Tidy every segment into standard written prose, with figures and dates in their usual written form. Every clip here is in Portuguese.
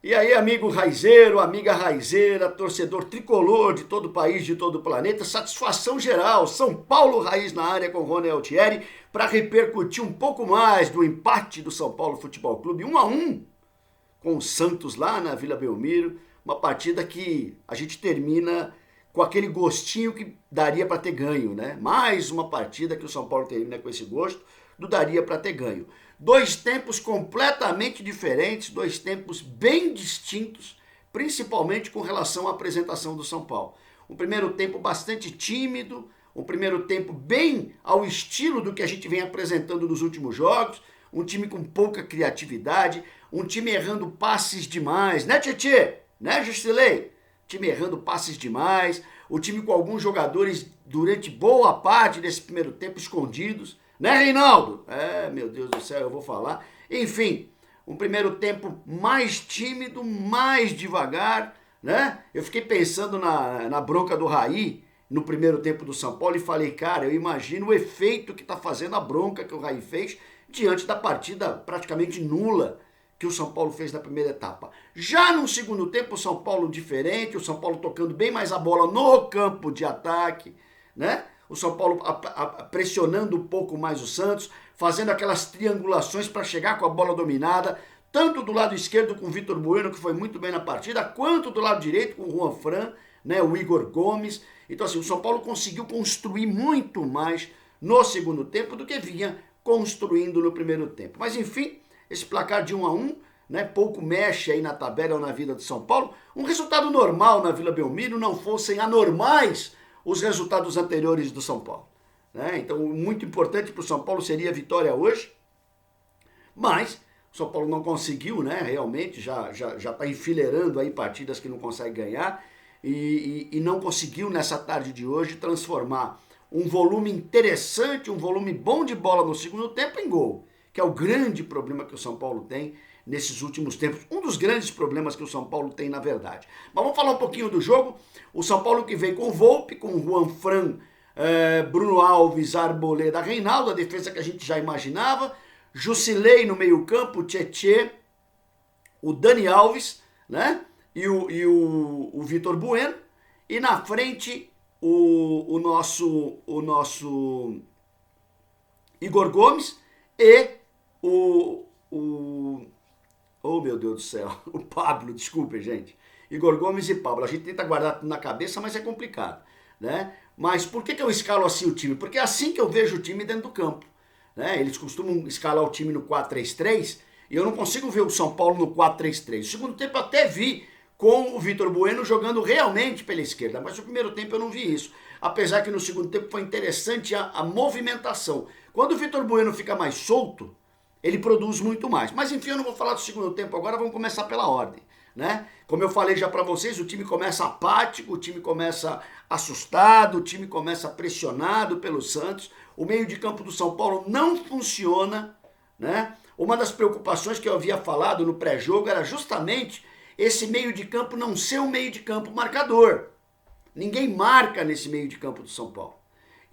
E aí, amigo raizeiro, amiga raizeira, torcedor tricolor de todo o país, de todo o planeta, satisfação geral, São Paulo Raiz na área com Rony Altieri, para repercutir um pouco mais do empate do São Paulo Futebol Clube 1-1 com o Santos lá na Vila Belmiro, uma partida que a gente termina com aquele gostinho que daria para ter ganho, né? Mais uma partida que o São Paulo termina com esse gosto do daria para ter ganho. Dois tempos completamente diferentes, dois tempos bem distintos, principalmente com relação à apresentação do São Paulo. Um primeiro tempo bastante tímido, um primeiro tempo bem ao estilo do que a gente vem apresentando nos últimos jogos, um time com pouca criatividade, um time errando passes demais, né, Tietê? Né, Justilei? Time errando passes demais, o time com alguns jogadores durante boa parte desse primeiro tempo escondidos, né, Reinaldo? Meu Deus do céu, eu vou falar. Enfim, um primeiro tempo mais tímido, mais devagar, né? Eu fiquei pensando na bronca do Raí no primeiro tempo do São Paulo e falei, cara, eu imagino o efeito que tá fazendo a bronca que o Raí fez diante da partida praticamente nula que o São Paulo fez na primeira etapa. Já no segundo tempo, o São Paulo diferente, o São Paulo tocando bem mais a bola no campo de ataque, né? O São Paulo pressionando um pouco mais o Santos, fazendo aquelas triangulações para chegar com a bola dominada, tanto do lado esquerdo com o Vitor Bueno, que foi muito bem na partida, quanto do lado direito com o Juan Fran, né, o Igor Gomes. Então assim, o São Paulo conseguiu construir muito mais no segundo tempo do que vinha construindo no primeiro tempo. Mas enfim, esse placar de 1-1, né, pouco mexe aí na tabela ou na vida do São Paulo. Um resultado normal na Vila Belmiro, não fossem anormais os resultados anteriores do São Paulo, né? Então, muito importante para o São Paulo seria a vitória hoje, mas o São Paulo não conseguiu, né? Realmente, já está enfileirando aí partidas que não consegue ganhar e não conseguiu nessa tarde de hoje transformar um volume interessante, um volume bom de bola no segundo tempo em gol, que é o grande problema que o São Paulo tem nesses últimos tempos. Um dos grandes problemas que o São Paulo tem, na verdade. Mas vamos falar um pouquinho do jogo. O São Paulo que vem com o Volpi, com o Juan Fran, Bruno Alves, Arboleda, Reinaldo, a defesa que a gente já imaginava. Jusilei no meio campo, Tietê, o Dani Alves, né? E o Vitor Bueno. E na frente, o nosso Igor Gomes e oh, meu Deus do céu, o Pablo, desculpe, gente. Igor Gomes e Pablo. A gente tenta guardar tudo na cabeça, mas é complicado, né? Mas por que eu escalo assim o time? Porque é assim que eu vejo o time dentro do campo, né? Eles costumam escalar o time no 4-3-3 e eu não consigo ver o São Paulo no 4-3-3. No segundo tempo eu até vi com o Vitor Bueno jogando realmente pela esquerda, mas no primeiro tempo eu não vi isso. Apesar que no segundo tempo foi interessante a movimentação. Quando o Vitor Bueno fica mais solto, ele produz muito mais. Mas enfim, eu não vou falar do segundo tempo agora, vamos começar pela ordem, né? Como eu falei já para vocês, o time começa apático, o time começa assustado, o time começa pressionado pelo Santos. O meio de campo do São Paulo não funciona, né? Uma das preocupações que eu havia falado no pré-jogo era justamente esse meio de campo não ser um meio de campo marcador. Ninguém marca nesse meio de campo do São Paulo.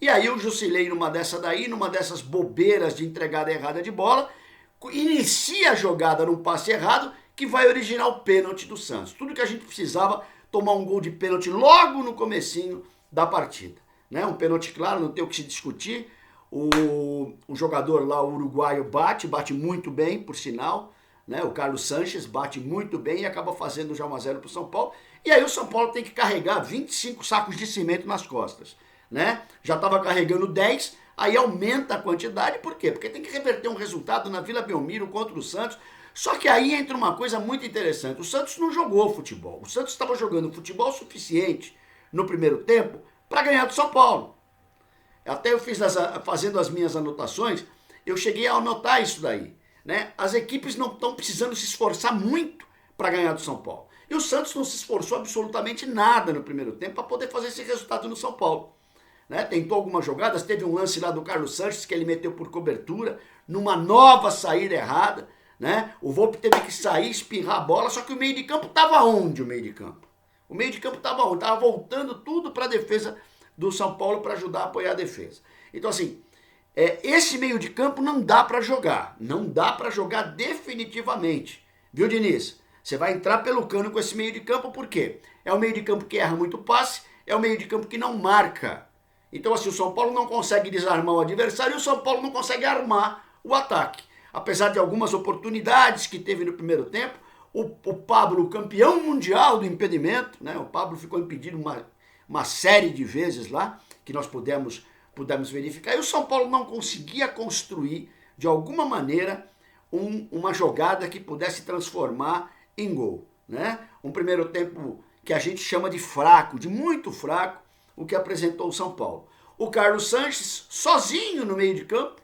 E aí o Jusilei, numa dessas bobeiras de entregada errada de bola, inicia a jogada num passe errado que vai originar o pênalti do Santos. Tudo que a gente precisava, tomar um gol de pênalti logo no comecinho da partida, né? Um pênalti claro, não tem o que se discutir. O jogador lá, o uruguaio, bate muito bem, por sinal, né? O Carlos Sanches bate muito bem e acaba fazendo já 1-0 para o São Paulo. E aí o São Paulo tem que carregar 25 sacos de cimento nas costas, né? Já estava carregando 10, aí aumenta a quantidade, por quê? Porque tem que reverter um resultado na Vila Belmiro contra o Santos. Só que aí entra uma coisa muito interessante, o Santos não jogou futebol, o Santos estava jogando futebol suficiente no primeiro tempo para ganhar do São Paulo. Até eu fazendo as minhas anotações, eu cheguei a anotar isso daí, né? As equipes não estão precisando se esforçar muito para ganhar do São Paulo. E o Santos não se esforçou absolutamente nada no primeiro tempo para poder fazer esse resultado no São Paulo, né? Tentou algumas jogadas, teve um lance lá do Carlos Sanches que ele meteu por cobertura, numa nova saída errada, né? O Volpi teve que sair, espirrar a bola, só que o meio de campo estava onde o meio de campo? O meio de campo estava onde? Estava voltando tudo para a defesa do São Paulo para ajudar a apoiar a defesa. Então assim, esse meio de campo não dá para jogar, não dá para jogar definitivamente, viu, Diniz? Você vai entrar pelo cano com esse meio de campo, por quê? É o meio de campo que erra muito passe, é o meio de campo que não marca. Então, assim, o São Paulo não consegue desarmar o adversário e o São Paulo não consegue armar o ataque. Apesar de algumas oportunidades que teve no primeiro tempo, o Pablo, campeão mundial do impedimento, né? O Pablo ficou impedido uma série de vezes lá, que nós pudemos verificar, e o São Paulo não conseguia construir, de alguma maneira, uma jogada que pudesse transformar em gol, né? Um primeiro tempo que a gente chama de fraco, de muito fraco, o que apresentou o São Paulo. O Carlos Sanches, sozinho no meio de campo,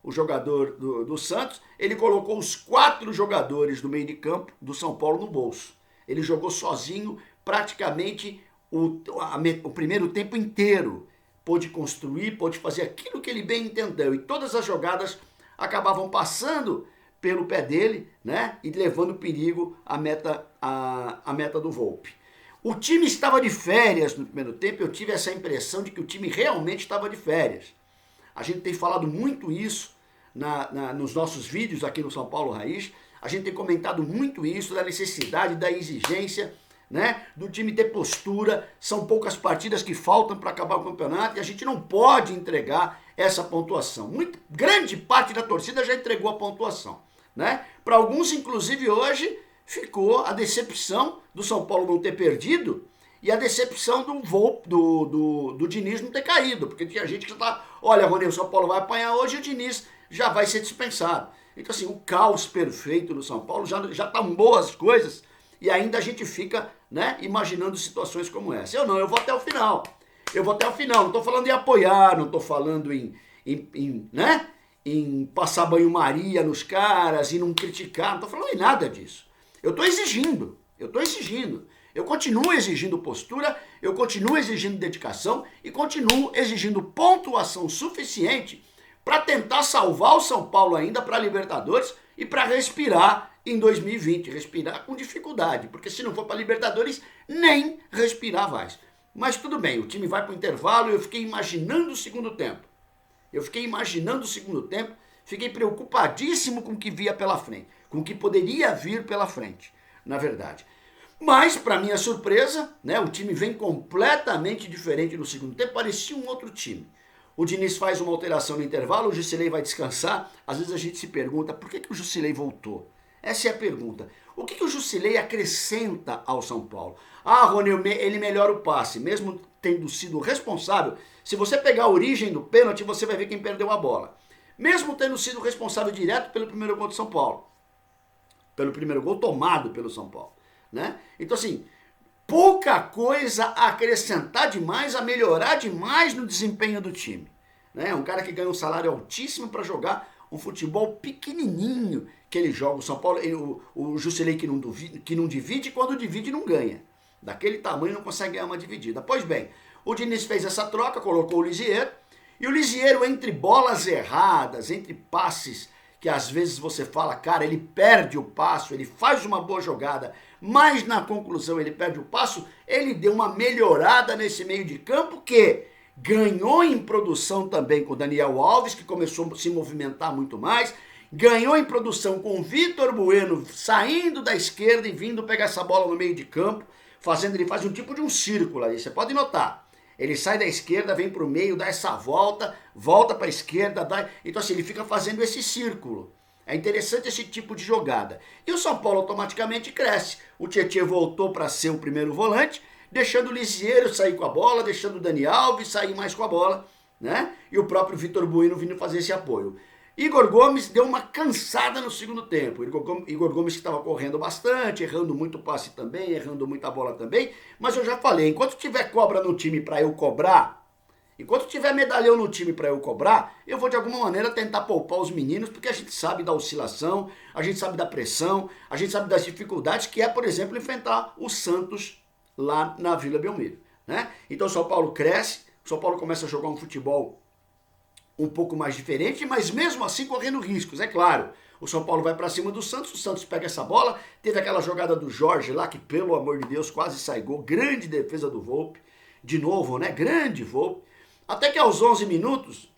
o jogador do Santos, ele colocou os 4 jogadores do meio de campo do São Paulo no bolso. Ele jogou sozinho praticamente o primeiro tempo inteiro. Pôde construir, pôde fazer aquilo que ele bem entendeu. E todas as jogadas acabavam passando pelo pé dele, né? E levando perigo à meta do Volpi. O time estava de férias no primeiro tempo, eu tive essa impressão de que o time realmente estava de férias. A gente tem falado muito isso nos nossos vídeos aqui no São Paulo Raiz, a gente tem comentado muito isso, da necessidade, da exigência, né, do time ter postura. São poucas partidas que faltam para acabar o campeonato e a gente não pode entregar essa pontuação. Grande parte da torcida já entregou a pontuação, né? Para alguns, inclusive, hoje ficou a decepção do São Paulo não ter perdido e a decepção do Diniz não ter caído, porque tinha gente que está, olha, Rony, o São Paulo vai apanhar hoje e o Diniz já vai ser dispensado. Então, assim, o caos perfeito no São Paulo, já estão boas coisas e ainda a gente fica, né, imaginando situações como essa. Eu vou até o final. Não estou falando em apoiar, não estou falando em passar banho-maria nos caras e não criticar, não estou falando em nada disso. Eu estou exigindo. Eu continuo exigindo postura, eu continuo exigindo dedicação e continuo exigindo pontuação suficiente para tentar salvar o São Paulo ainda para a Libertadores e para respirar em 2020. Respirar com dificuldade, porque se não for para a Libertadores, nem respirar vai. Mas tudo bem, o time vai para o intervalo e eu fiquei imaginando o segundo tempo. Fiquei preocupadíssimo com o que via pela frente, com o que poderia vir pela frente, na verdade. Mas, para minha surpresa, né, o time vem completamente diferente no segundo tempo, parecia um outro time. O Diniz faz uma alteração no intervalo, o Jusilei vai descansar. Às vezes a gente se pergunta, por que o Jusilei voltou? Essa é a pergunta. O que o Jusilei acrescenta ao São Paulo? Ah, Rony, ele melhora o passe, mesmo tendo sido responsável. Se você pegar a origem do pênalti, você vai ver quem perdeu a bola. Mesmo tendo sido responsável direto pelo primeiro gol do São Paulo. Pelo primeiro gol tomado pelo São Paulo. Né? Então, assim, pouca coisa a acrescentar demais, a melhorar demais no desempenho do time. Né? Um cara que ganha um salário altíssimo para jogar um futebol pequenininho que ele joga. O São Paulo, o Jusilei que não divide, quando divide não ganha. Daquele tamanho não consegue ganhar uma dividida. Pois bem, o Diniz fez essa troca, colocou o Lisieiro, e o Lisieiro, entre bolas erradas, entre passes que às vezes você fala, cara, ele perde o passo, ele faz uma boa jogada, mas na conclusão ele perde o passo, ele deu uma melhorada nesse meio de campo que ganhou em produção também com o Daniel Alves, que começou a se movimentar muito mais, ganhou em produção com o Vitor Bueno saindo da esquerda e vindo pegar essa bola no meio de campo, ele faz um tipo de um círculo aí, você pode notar. Ele sai da esquerda, vem para o meio, dá essa volta para a esquerda, então assim, ele fica fazendo esse círculo. É interessante esse tipo de jogada. E o São Paulo automaticamente cresce. O Tietê voltou para ser o primeiro volante, deixando o Lisieiro sair com a bola, deixando o Dani Alves sair mais com a bola, né? E o próprio Vitor Bueno vindo fazer esse apoio. Igor Gomes deu uma cansada no segundo tempo. Igor Gomes que estava correndo bastante, errando muito passe também, errando muita bola também. Mas eu já falei, enquanto tiver cobra no time para eu cobrar, enquanto tiver medalhão no time para eu cobrar, eu vou de alguma maneira tentar poupar os meninos, porque a gente sabe da oscilação, a gente sabe da pressão, a gente sabe das dificuldades que é, por exemplo, enfrentar o Santos lá na Vila Belmiro, né? Então o São Paulo cresce, o São Paulo começa a jogar um futebol um pouco mais diferente, mas mesmo assim correndo riscos, é claro. O São Paulo vai para cima do Santos, o Santos pega essa bola, teve aquela jogada do Jorge lá, que pelo amor de Deus quase sai gol, grande defesa do Volpi, de novo, né, grande Volpi, até que aos 11 minutos,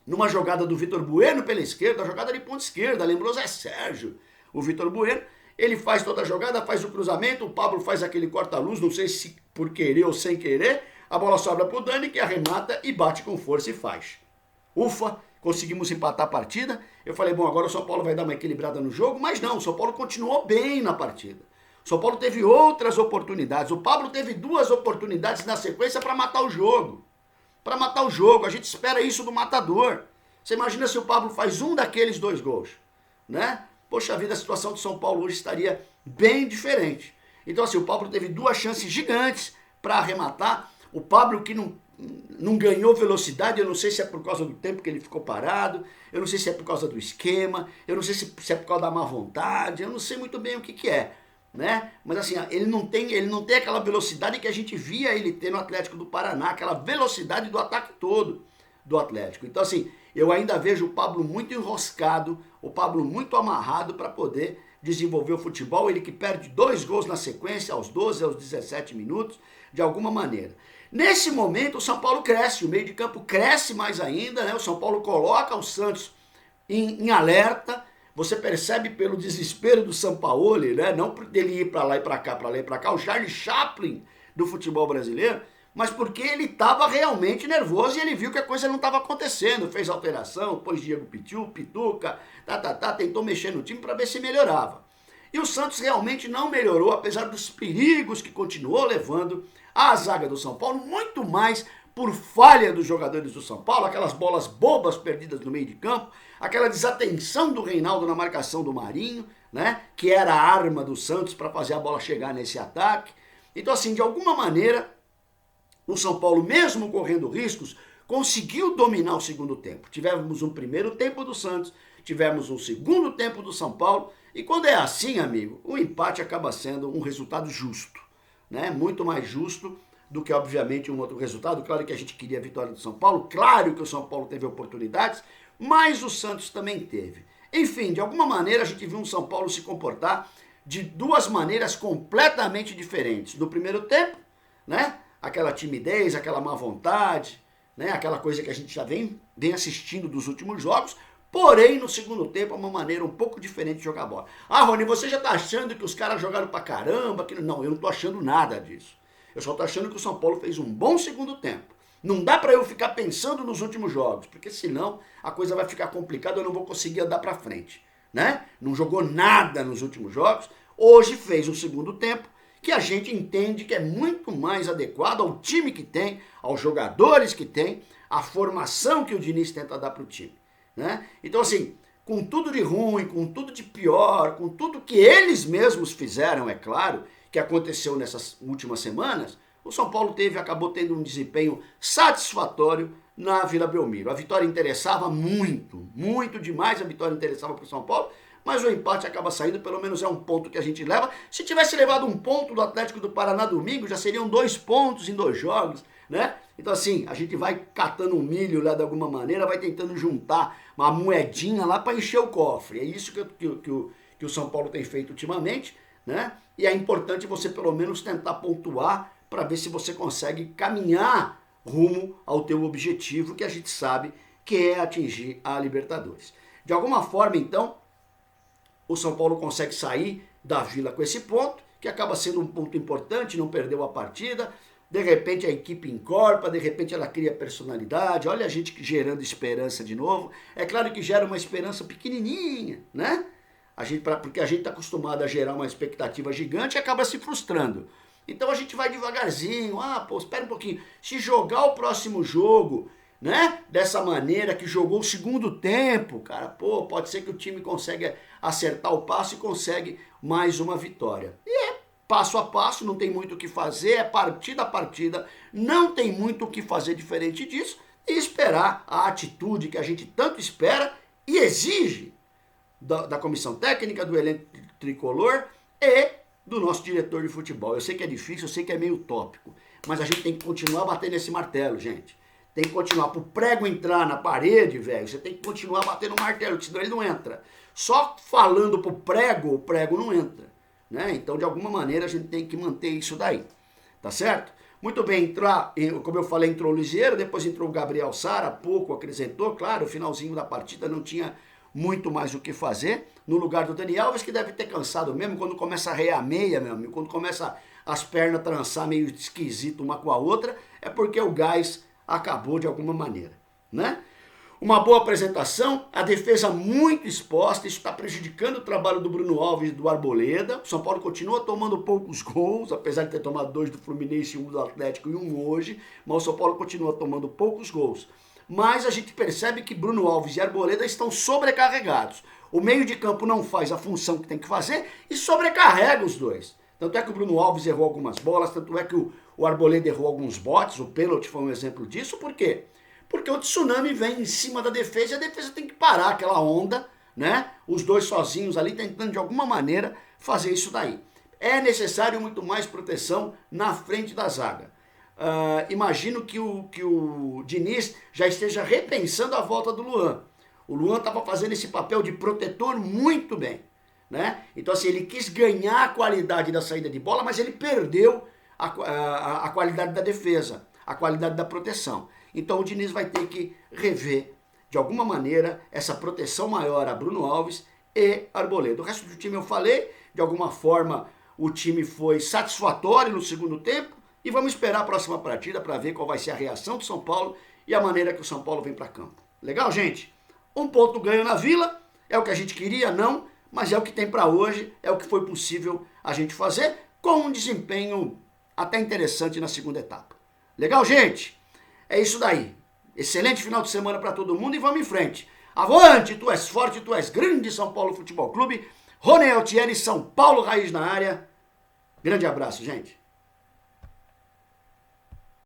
numa jogada do Vitor Bueno pela esquerda, a jogada de ponta esquerda, lembrou Zé Sérgio, o Vitor Bueno. Ele faz toda a jogada, faz o cruzamento, o Pablo faz aquele corta-luz, não sei se por querer ou sem querer, a bola sobra pro Dani, que arremata e bate com força e faz. Ufa, conseguimos empatar a partida. Eu falei, bom, agora o São Paulo vai dar uma equilibrada no jogo, mas não, o São Paulo continuou bem na partida. O São Paulo teve outras oportunidades. O Pablo teve 2 oportunidades na sequência para matar o jogo. Para matar o jogo, a gente espera isso do matador. Você imagina se o Pablo faz um daqueles 2 gols, né? Poxa vida, a situação do São Paulo hoje estaria bem diferente. Então assim, o Pablo teve 2 chances gigantes para arrematar. O Pablo que não ganhou velocidade, eu não sei se é por causa do tempo que ele ficou parado, eu não sei se é por causa do esquema, eu não sei se é por causa da má vontade, eu não sei muito bem o que é, né? Mas assim, ele não tem aquela velocidade que a gente via ele ter no Atlético do Paraná, aquela velocidade do ataque todo do Atlético. Então assim, eu ainda vejo o Pablo muito enroscado, o Pablo muito amarrado para poder desenvolver o futebol, ele que perde 2 gols na sequência, aos 12, aos 17 minutos, de alguma maneira. Nesse momento, o São Paulo cresce, o meio de campo cresce mais ainda, né? O São Paulo coloca o Santos em alerta, você percebe pelo desespero do Sampaoli, né? Não dele ir para lá e para cá, o Charlie Chaplin do futebol brasileiro, mas porque ele estava realmente nervoso e ele viu que a coisa não estava acontecendo, fez alteração, pôs Diego Pituca, tentou mexer no time para ver se melhorava. E o Santos realmente não melhorou, apesar dos perigos que continuou levando a zaga do São Paulo, muito mais por falha dos jogadores do São Paulo, aquelas bolas bobas perdidas no meio de campo, aquela desatenção do Reinaldo na marcação do Marinho, né, que era a arma do Santos para fazer a bola chegar nesse ataque. Então assim, de alguma maneira, o São Paulo, mesmo correndo riscos, conseguiu dominar o segundo tempo. Tivemos um primeiro tempo do Santos, tivemos um segundo tempo do São Paulo, e quando é assim, amigo, o empate acaba sendo um resultado justo, né? Muito mais justo do que, obviamente, um outro resultado. Claro que a gente queria a vitória do São Paulo, claro que o São Paulo teve oportunidades, mas o Santos também teve. Enfim, de alguma maneira a gente viu um São Paulo se comportar de 2 maneiras completamente diferentes. No primeiro tempo, né? Aquela timidez, aquela má vontade, né? Aquela coisa que a gente já vem assistindo dos últimos jogos, porém no segundo tempo é uma maneira um pouco diferente de jogar bola. Ah, Rony, você já tá achando que os caras jogaram pra caramba? Não, eu não tô achando nada disso. Eu só tô achando que o São Paulo fez um bom segundo tempo. Não dá pra eu ficar pensando nos últimos jogos, porque senão a coisa vai ficar complicada, eu não vou conseguir andar pra frente, né? Não jogou nada nos últimos jogos, hoje fez um segundo tempo que a gente entende que é muito mais adequado ao time que tem, aos jogadores que tem, à formação que o Diniz tenta dar para o time, né? Então assim, com tudo de ruim, com tudo de pior, com tudo que eles mesmos fizeram, é claro, que aconteceu nessas últimas semanas, o São Paulo acabou tendo um desempenho satisfatório na Vila Belmiro. A vitória interessava muito, muito demais, a vitória interessava para o São Paulo, mas o empate acaba saindo, pelo menos é um ponto que a gente leva. Se tivesse levado um ponto do Atlético do Paraná domingo, já seriam 2 pontos em 2 jogos, né? Então assim, a gente vai catando um milho lá de alguma maneira, vai tentando juntar uma moedinha lá para encher o cofre. É isso que o São Paulo tem feito ultimamente, né? E é importante você pelo menos tentar pontuar para ver se você consegue caminhar rumo ao teu objetivo, que a gente sabe que é atingir a Libertadores. De alguma forma, então, o São Paulo consegue sair da Vila com esse ponto, que acaba sendo um ponto importante, não perdeu a partida, de repente a equipe encorpa, de repente ela cria personalidade, olha a gente gerando esperança de novo. É claro que gera uma esperança pequenininha, né? Porque a gente está acostumado a gerar uma expectativa gigante e acaba se frustrando. Então a gente vai devagarzinho, espera um pouquinho, se jogar o próximo jogo, né, dessa maneira que jogou o segundo tempo, cara, pode ser que o time consiga acertar o passo e consegue mais uma vitória. E é passo a passo, não tem muito o que fazer, é partida a partida, não tem muito o que fazer diferente disso, e esperar a atitude que a gente tanto espera e exige da comissão técnica, do elenco tricolor e do nosso diretor de futebol. Eu sei que é difícil, eu sei que é meio utópico, mas a gente tem que continuar batendo esse martelo, gente. Tem que continuar. Pro prego entrar na parede, velho, você tem que continuar batendo o martelo, senão ele não entra. Só falando pro prego, o prego não entra, né? Então, de alguma maneira, a gente tem que manter isso daí, tá certo? Muito bem, como eu falei, entrou o Liseiro, depois entrou o Gabriel Sara, pouco acrescentou, claro, o finalzinho da partida não tinha muito mais o que fazer, no lugar do Dani Alves, que deve ter cansado mesmo, quando começa a rear a meia, meu amigo, quando começa as pernas a trançar meio esquisito uma com a outra, é porque o gás acabou de alguma maneira, né? Uma boa apresentação, a defesa muito exposta, isso está prejudicando o trabalho do Bruno Alves e do Arboleda. O São Paulo continua tomando poucos gols, apesar de ter tomado 2 do Fluminense, 1 do Atlético e 1 hoje, mas o São Paulo continua tomando poucos gols. Mas a gente percebe que Bruno Alves e Arboleda estão sobrecarregados. O meio de campo não faz a função que tem que fazer e sobrecarrega os dois. Tanto é que o Bruno Alves errou algumas bolas, tanto é que o Arboleda errou alguns botes, o pênalti foi um exemplo disso. Por quê? Porque o tsunami vem em cima da defesa e a defesa tem que parar aquela onda, né? Os dois sozinhos ali tentando de alguma maneira fazer isso daí. É necessário muito mais proteção na frente da zaga. Imagino que o Diniz já esteja repensando a volta do Luan. O Luan estava fazendo esse papel de protetor muito bem, né? Então assim, ele quis ganhar a qualidade da saída de bola, mas ele perdeu a qualidade da defesa, a qualidade da proteção. Então o Diniz vai ter que rever, de alguma maneira, essa proteção maior a Bruno Alves e Arboleda. O resto do time eu falei, de alguma forma o time foi satisfatório no segundo tempo e vamos esperar a próxima partida para ver qual vai ser a reação do São Paulo e a maneira que o São Paulo vem para campo. Legal, gente? 1 ponto ganho na Vila, é o que a gente queria, não, mas é o que tem para hoje, é o que foi possível a gente fazer com um desempenho até interessante na segunda etapa. Legal, gente? É isso daí. Excelente final de semana para todo mundo e vamos em frente. Avante, tu és forte, tu és grande, São Paulo Futebol Clube. Rony Altieri, São Paulo Raiz na área. Grande abraço, gente.